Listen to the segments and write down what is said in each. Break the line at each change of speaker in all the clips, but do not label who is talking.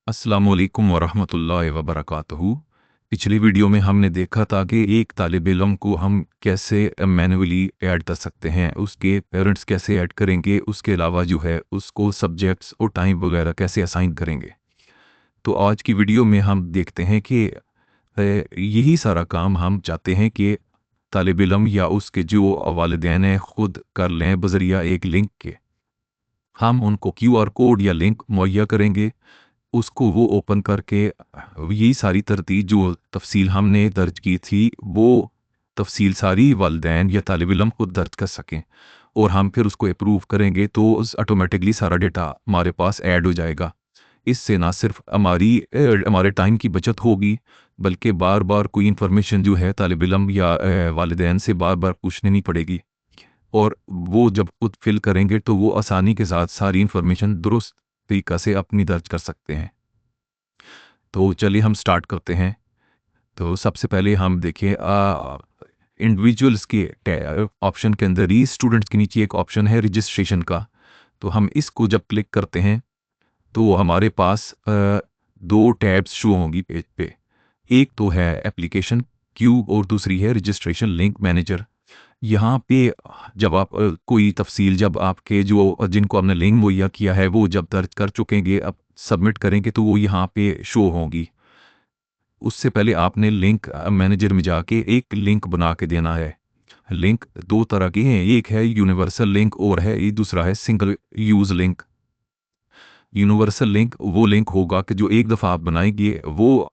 अस्सलामुअलैकुम वरहमतुल्लाहि वबरकातुहू। पिछली वीडियो में हमने देखा था कि एक तालिब इल्म को हम कैसे मैन्युअली ऐड कर सकते हैं, उसके पेरेंट्स कैसे ऐड करेंगे, उसके अलावा जो है उसको सब्जेक्ट्स और टाइम वगैरह कैसे असाइन करेंगे। तो आज की वीडियो में हम देखते हैं कि यही सारा काम हम चाहते हैं कि तालिब इल्म या उसके जो वालिदैन हैं ख़ुद कर लें बज़रिया एक लिंक के। हम उनको क्यूआर कोड या लिंक मुहैया करेंगे, उसको वो ओपन करके यही सारी तरतीब जो तफ़सील हमने दर्ज की थी, वो तफ़सील सारी वालिदैन या तालिब इल्म खुद दर्ज कर सकें और हम फिर उसको अप्रूव करेंगे तो उस ऑटोमेटिकली सारा डेटा हमारे पास ऐड हो जाएगा। इससे ना सिर्फ हमारे टाइम की बचत होगी, बल्कि बार-बार कोई इन्फॉर्मेशन जो है तालिब इल्म या वालिदैन से बार-बार पूछनी नहीं पड़ेगी और वो जब खुद फ़िल करेंगे तो वो आसानी के साथ सारी इन्फॉर्मेशन दुरुस्त तरीक़ा से अपनी दर्ज कर सकते हैं। तो चलिए हम स्टार्ट करते हैं। तो सबसे पहले हम देखें इंडिविजुअल्स के ऑप्शन के अंदर ही स्टूडेंट्स के नीचे एक ऑप्शन है रजिस्ट्रेशन का। तो हम इसको जब क्लिक करते हैं तो हमारे पास दो टैब्स शो होंगी पेज पे। एक तो है एप्लीकेशन क्यू और दूसरी है रजिस्ट्रेशन लिंक मैनेजर। यहाँ पे जब आप कोई तफ़सील जब आपके जो जिनको आपने लिंक मुहैया किया है वो जब दर्ज कर चुकेंगे, अब सबमिट करेंगे तो वो यहाँ पे शो होंगी। उससे पहले आपने लिंक मैनेजर में जाके एक लिंक बना के देना है। लिंक दो तरह के हैं, एक है यूनिवर्सल लिंक और है ये दूसरा है single use link. Universal link वो लिंक होगा कि जो एक दफ़ा आप बनाएंगे वो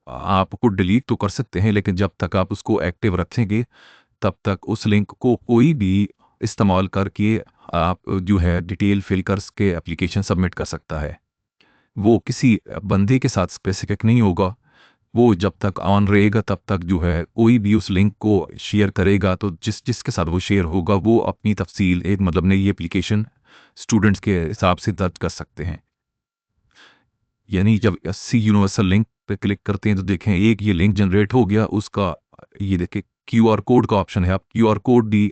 आपको डिलीट तो कर सकते हैं, लेकिन जब तक आप उसको एक्टिव रखेंगे तब तक उस लिंक को कोई भी इस्तेमाल करके आप जो है डिटेल फिल कर के एप्लीकेशन सबमिट कर सकता है। वो किसी बंदे के साथ स्पेसिफिक नहीं होगा, वो जब तक ऑन रहेगा तब तक जो है कोई भी उस लिंक को शेयर करेगा तो जिसके साथ वो शेयर होगा वो अपनी तफ़सील एक मतलब नई एप्लीकेशन स्टूडेंट्स के हिसाब से दर्ज कर सकते हैं। यानी जब 80 यूनिवर्सल लिंक पे क्लिक करते हैं तो देखें एक ये लिंक जनरेट हो गया, उसका ये देखें क्यूआर कोड का ऑप्शन है। आप क्यूआर कोड भी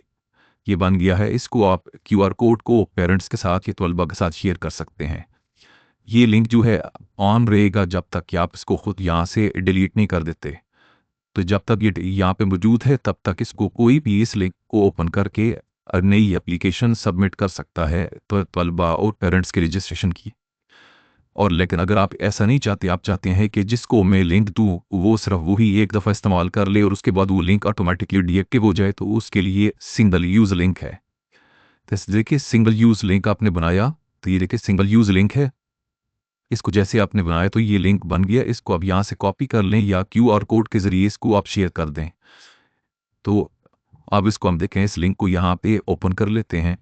ये बन गया है, इसको आप क्यूआर कोड को पेरेंट्स के साथ या तलबा के साथ शेयर कर सकते हैं। ये लिंक जो है ऑन रहेगा जब तक कि आप इसको खुद यहाँ से डिलीट नहीं कर देते। तो जब तक ये यहाँ पे मौजूद है तब तक इसको कोई भी इस लिंक को ओपन करके नई एप्लीकेशन सबमिट कर सकता है तो तलबा और पेरेंट्स के रजिस्ट्रेशन की। और लेकिन अगर आप ऐसा नहीं चाहते, आप चाहते हैं कि जिसको मैं लिंक दूँ वो सिर्फ वही एक दफ़ा इस्तेमाल कर ले और उसके बाद वो लिंक ऑटोमेटिकली डीएक्टिव हो जाए, तो उसके लिए सिंगल यूज़ लिंक है। तो देखिए सिंगल यूज़ लिंक आपने बनाया, तो ये देखिए सिंगल यूज़ लिंक है। इसको जैसे आपने बनाया तो ये लिंक बन गया, इसको अब यहाँ से कॉपी कर लें या क्यूआर कोड के ज़रिए इसको आप शेयर कर दें। तो अब इसको हम देखें, इस लिंक को यहाँ पे ओपन कर लेते हैं।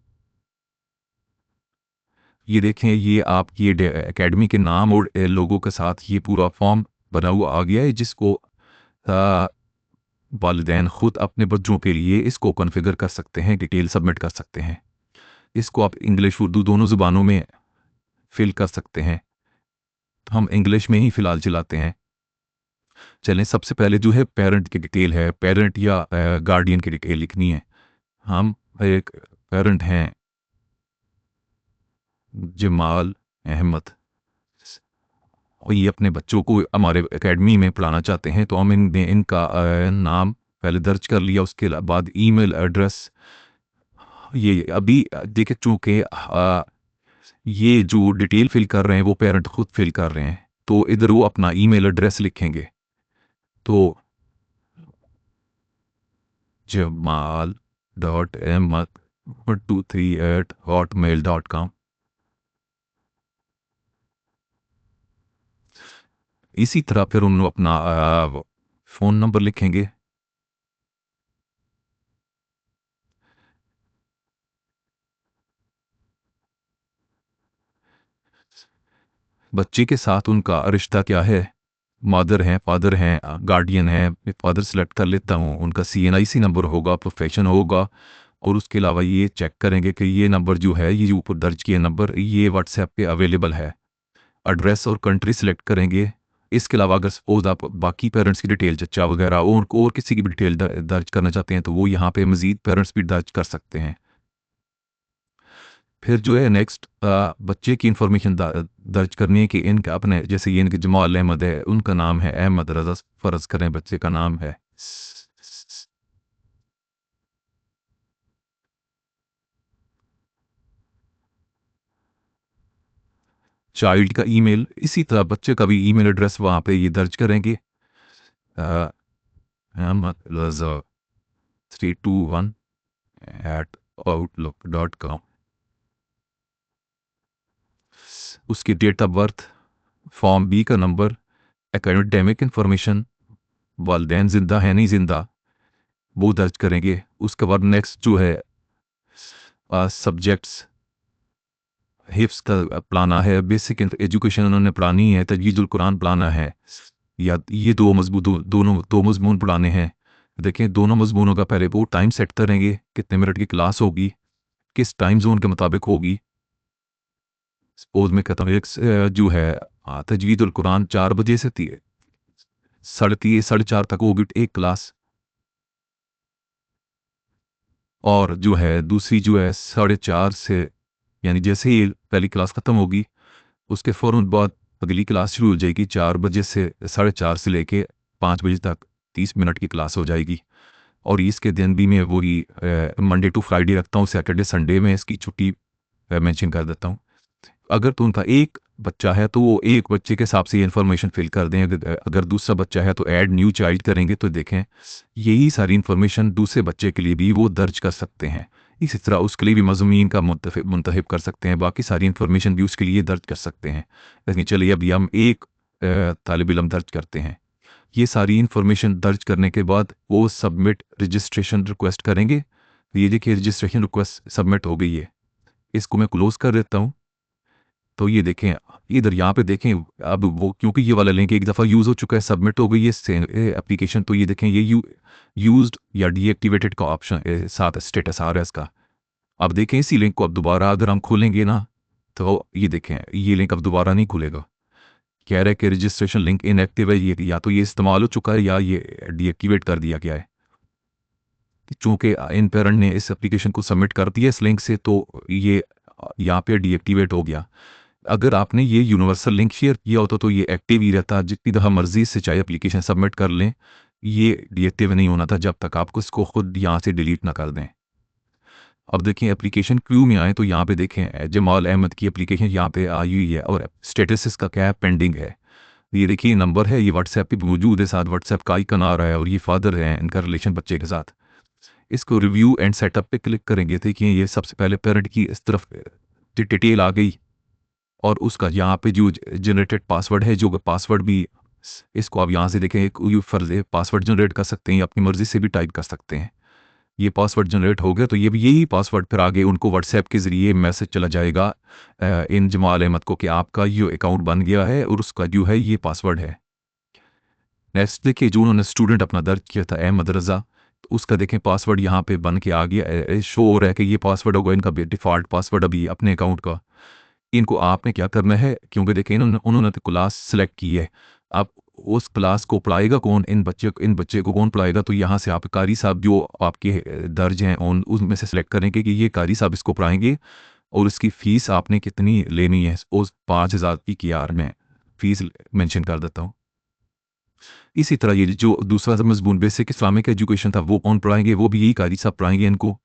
ये देखें ये आपकी ये एकेडमी के नाम और लोगों के साथ ये पूरा फॉर्म बना हुआ आ गया है, जिसको अ, वालिदैन खुद अपने बच्चों के लिए इसको कॉन्फ़िगर कर सकते हैं, डिटेल सबमिट कर सकते हैं। इसको आप इंग्लिश उर्दू दोनों ज़ुबानों में फ़िल कर सकते हैं। तो हम इंग्लिश में ही फ़िलहाल चलाते हैं। चलें, सबसे पहले जो है पेरेंट की डिटेल है, पेरेंट या गार्डियन की डिटेल लिखनी है। हम एक पेरेंट हैं जमाल अहमद, और ये अपने बच्चों को हमारे एकेडमी में पढ़ाना चाहते हैं, तो हम इनका नाम पहले दर्ज कर लिया, उसके बाद ईमेल एड्रेस। ये अभी देखिए चूँकि ये जो डिटेल फ़िल कर रहे हैं वो पेरेंट खुद फ़िल कर रहे हैं, तो इधर वो अपना ईमेल एड्रेस लिखेंगे। तो जमाल डॉट अहमद 23@hotmail.com। इसी तरह फिर उन्होंने अपना फ़ोन नंबर लिखेंगे। बच्चे के साथ उनका रिश्ता क्या है, मदर हैं, फादर हैं, गार्डियन हैं। मैं फादर सेलेक्ट कर लेता हूँ, उनका सीएनआईसी नंबर होगा, प्रोफेशन होगा, और उसके अलावा ये चेक करेंगे कि ये नंबर जो है, ये जो ऊपर दर्ज किया नंबर, ये व्हाट्सएप पे अवेलेबल है। एड्रेस और कंट्री सेलेक्ट करेंगे। इसके अलावा अगर सपोज़ आप बाकी पेरेंट्स की डिटेल, चचा वगैरह और किसी की भी डिटेल दर्ज करना चाहते हैं, तो वो यहाँ पे मज़ीद पेरेंट्स भी दर्ज कर सकते हैं। फिर जो है नेक्स्ट बच्चे की इंफॉर्मेशन दर्ज करनी है कि इनका अपने जैसे ये इनके जमाल अहमद है, उनका नाम है अहमद रजा, फ़र्ज़ करें बच्चे का नाम है। चाइल्ड का ईमेल, इसी तरह बच्चे का भी ईमेल एड्रेस वहाँ पे ये दर्ज करेंगे। अ, अहमद रजा 321@outlook.com। उसकी date of birth, form B का नंबर, एकेडमिक इंफॉर्मेशन, वालिदैन ज़िंदा हैं नहीं ज़िंदा, वो दर्ज करेंगे। उसके बाद नेक्स्ट जो है सब्जेक्ट्स, हिफ्स का पढ़ाना है, बेसिक एजुकेशन उन्होंने पढ़ानी है, तजवीज़ुल कुरान पढ़ाना है, या ये दोनों मज़मून पढ़ाने हैं। देखें दोनों मज़मूनों का पहले वो टाइम सेट करेंगे, कितने मिनट की क्लास होगी, किस टाइम ज़ोन के मुताबिक होगी। सपोज़ मैं कहता हूँ जो है तजवीदुल कुरान 4 बजे से साढ़े 4 तक होगी एक क्लास, और जो है दूसरी जो है 4:30 से, यानी जैसे ही पहली क्लास ख़त्म होगी उसके फ़ौरन बाद अगली क्लास शुरू हो जाएगी। 4 बजे से 4:30 से लेके 5 बजे तक 30 मिनट की क्लास हो जाएगी। और इसके दिन भी मैं वही मंडे टू फ्राइडे रखता हूँ, सैटरडे संडे में इसकी छुट्टी मेंशन कर देता हूँ। अगर तो उनका एक बच्चा है तो वो एक बच्चे के हिसाब से ये इन्फॉर्मेशन फिल कर दें। अगर दूसरा बच्चा है तो ऐड न्यू चाइल्ड करेंगे, तो देखें यही सारी इन्फॉर्मेशन दूसरे बच्चे के लिए भी वो दर्ज कर सकते हैं। इसी तरह उसके लिए भी मज़मून का मुंतखब कर सकते हैं, बाकी सारी इन्फॉर्मेशन भी उसके लिए दर्ज कर सकते हैं। लेकिन चलिए अभी हम एक तालिब इल्म दर्ज करते हैं। ये सारी इन्फॉर्मेशन दर्ज करने के बाद वो सबमिट रजिस्ट्रेशन रिक्वेस्ट करेंगे। ये देखिए रजिस्ट्रेशन रिक्वेस्ट सबमिट हो गई है, इसको मैं क्लोज़ कर देता हूँ। तो ये देखें, इधर यहाँ पे देखें, अब वो क्योंकि ये वाला लिंक एक दफ़ा यूज़ हो चुका है, सबमिट हो गई है एप्लीकेशन, तो ये देखें ये यूज्ड या डीएक्टिवेटेड का ऑप्शन साथ स्टेटस आ रहा है इसका। अब देखें इसी लिंक को अब दोबारा अगर हम खोलेंगे ना, तो ये देखें ये लिंक अब दोबारा नहीं खुलेगा। कह रहा है कि रजिस्ट्रेशन लिंक इनएक्टिव है, ये या तो ये इस्तेमाल हो चुका है या ये डीएक्टिवेट कर दिया गया है। चूँकि इन पेरेंट ने इस एप्लीकेशन को सबमिट कर दिया इस लिंक से, तो ये यहाँ पे डीएक्टिवेट हो गया। अगर आपने ये यूनिवर्सल लिंक शेयर किया होता तो ये एक्टिव ही रहता, जितनी दफ़ा मर्ज़ी से चाहे एप्लीकेशन सबमिट कर लें, ये डीएक्टिव नहीं होना था जब तक आपको इसको खुद यहाँ से डिलीट ना कर दें। अब देखें एप्लीकेशन क्यू में आएँ तो यहाँ पे देखें जमाल अहमद की एप्लीकेशन यहाँ पे आई हुई है और स्टेटस इसका क्या है, पेंडिंग है। ये देखिए नंबर है, ये व्हाट्सएप पे मौजूद है, साथ व्हाट्सएप का आइकन आ रहा है और ये फादर हैं, इनका रिलेशन बच्चे के साथ। इसको रिव्यू एंड सेटअप पे क्लिक करेंगे, देखिए ये सबसे पहले पेरेंट की इस तरफ डिटेल आ गई, और उसका यहाँ पे जो जनरेटेड पासवर्ड है, जो पासवर्ड भी इसको आप यहाँ से देखें, एक फर्ज है पासवर्ड जनरेट कर सकते हैं या अपनी मर्ज़ी से भी टाइप कर सकते हैं। ये पासवर्ड जनरेट हो गया तो ये भी यही पासवर्ड फिर आगे उनको व्हाट्सएप के ज़रिए मैसेज चला जाएगा इन जमाल अहमद को कि आपका ये अकाउंट बन गया है और उसका जो है ये पासवर्ड है। नेक्स्ट देखिए जो उन्होंने स्टूडेंट अपना दर्ज किया था अहमद रज़ा, तो उसका देखें पासवर्ड यहाँ पे बन के आ गया, शो हो रहा है कि ये पासवर्ड होगा इनका डिफ़ॉल्ट पासवर्ड अभी अपने अकाउंट का। इनको आपने क्या करना है, क्योंकि देखिए उन्होंने तो क्लास सेलेक्ट की है, अब उस क्लास को पढ़ाएगा कौन, इन बच्चे को कौन पढ़ाएगा, तो यहाँ से आप कारी साहब जो आपके दर्ज हैं उन उसमें से सेलेक्ट करेंगे कि ये कारी साहब इसको पढ़ाएंगे, और उसकी फ़ीस आपने कितनी लेनी है, उस 5,000 की कियार में फ़ीस मेंशन कर देता हूँ। इसी तरह ये जो दूसरा मज़मून बेसिक इस्लामिक एजुकेशन था वो कौन पढ़ाएंगे, वो भी यही कारी साहब पढ़ाएंगे इनको,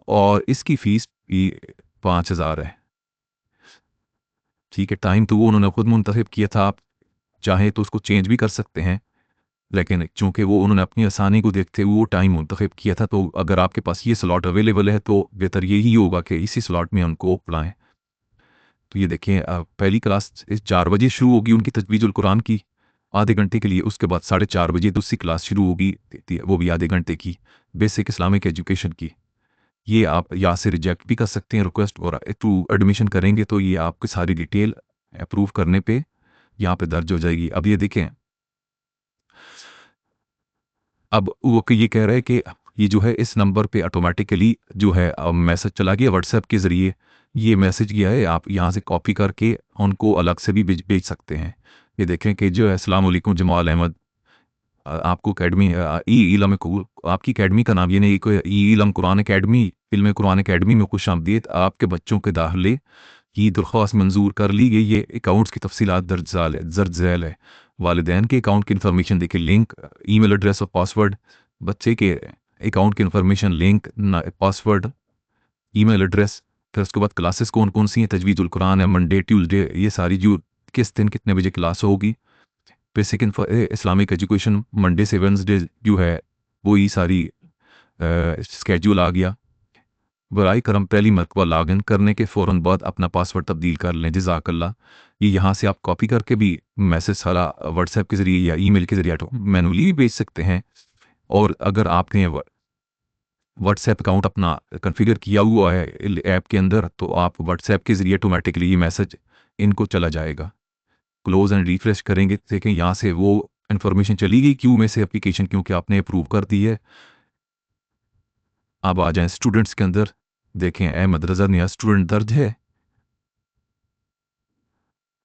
और इसकी फ़ीस भी 5,000 है। ठीक है, टाइम तो वो उन्होंने खुद मुंतखब किया था, आप चाहें तो उसको चेंज भी कर सकते हैं, लेकिन चूँकि वो उन्होंने अपनी आसानी को देखते हुए वो टाइम मुंतखब किया था, तो अगर आपके पास ये स्लॉट अवेलेबल है तो बेहतर यही होगा कि इसी स्लॉट में उनको पढ़ाएँ। तो ये देखें पहली क्लास इस 4 बजे शुरू होगी उनकी तजवीज़ुल कुरान की, आधे घंटे के लिए, उसके बाद 4:30 बजे दूसरी क्लास शुरू होगी, वो भी आधे घंटे की, बेसिक इस्लामिक एजुकेशन की। ये आप यहाँ से रिजेक्ट भी कर सकते हैं रिक्वेस्ट, और थ्रू एडमिशन करेंगे तो ये आपकी सारी डिटेल अप्रूव करने पे यहाँ पे दर्ज हो जाएगी। अब ये देखें, अब वो ये कह रहा है कि ये जो है इस नंबर पे ऑटोमेटिकली जो है मैसेज चला गया व्हाट्सएप के ज़रिए, ये मैसेज गया है, आप यहाँ से कॉपी करके उनको अलग से भी भेज भेज सकते हैं। ये देखें कि जो है अस्सलाम वालेकुम जमाल अहमद, आपको अकेडमी ई इलम आपकी अकेडमी का नाम ये नहीं कोई ई इलम कुरान अकेडमी इल्म कुरान अकेडमी में खुश आमदीद। आपके बच्चों के दाखिले की दरख्वास्त मंजूर कर ली गई। ये अकाउंट्स की तफसीलात दर्ज झैल है। वालिदैन के अकाउंट की इन्फॉर्मेशन देखिए, लिंक, ईमेल एड्रेस और पासवर्ड। बच्चे के अकाउंट की information, link, password, email address. फिर उसके बाद क्लासेस कौन कौन सी हैं, तजवीज़ुल कुरान है, मंडे ट्यूसडे, ये सारी जो किस दिन कितने बजे क्लास होगी। बेसिक इस्लामिक एजुकेशन मंडे से वेडनेसडे जो है वो ही सारी स्केड्यूल आ गया। बराए करम पहली मरतबा लॉगिन करने के फ़ौरन बाद अपना पासवर्ड तब्दील कर लें, जज़ाकल्लाह। ये यहाँ से आप कॉपी करके भी मैसेज सारा व्हाट्सएप के ज़रिए या ईमेल के ज़रिए मैनुअली भी भेज सकते हैं। और अगर आपने व्हाट्सएप अकाउंट अपना कॉन्फ़िगर किया हुआ है ऐप के अंदर, तो आप व्हाट्सएप के ज़रिए ऑटोमेटिकली ये मैसेज इनको चला जाएगा। क्लोज़ एंड रिफ्रेश करेंगे, देखें यहाँ से वो इन्फॉर्मेशन चली गई क्यू में से एप्लीकेशन, क्योंकि आपने अप्रूव कर दी है। अब आ जाएँ स्टूडेंट्स के अंदर, देखें अहमद रज़ा नया स्टूडेंट दर्ज है।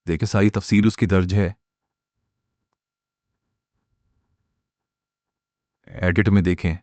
देखें सारी तफसील उसकी दर्ज है। एडिट में देखें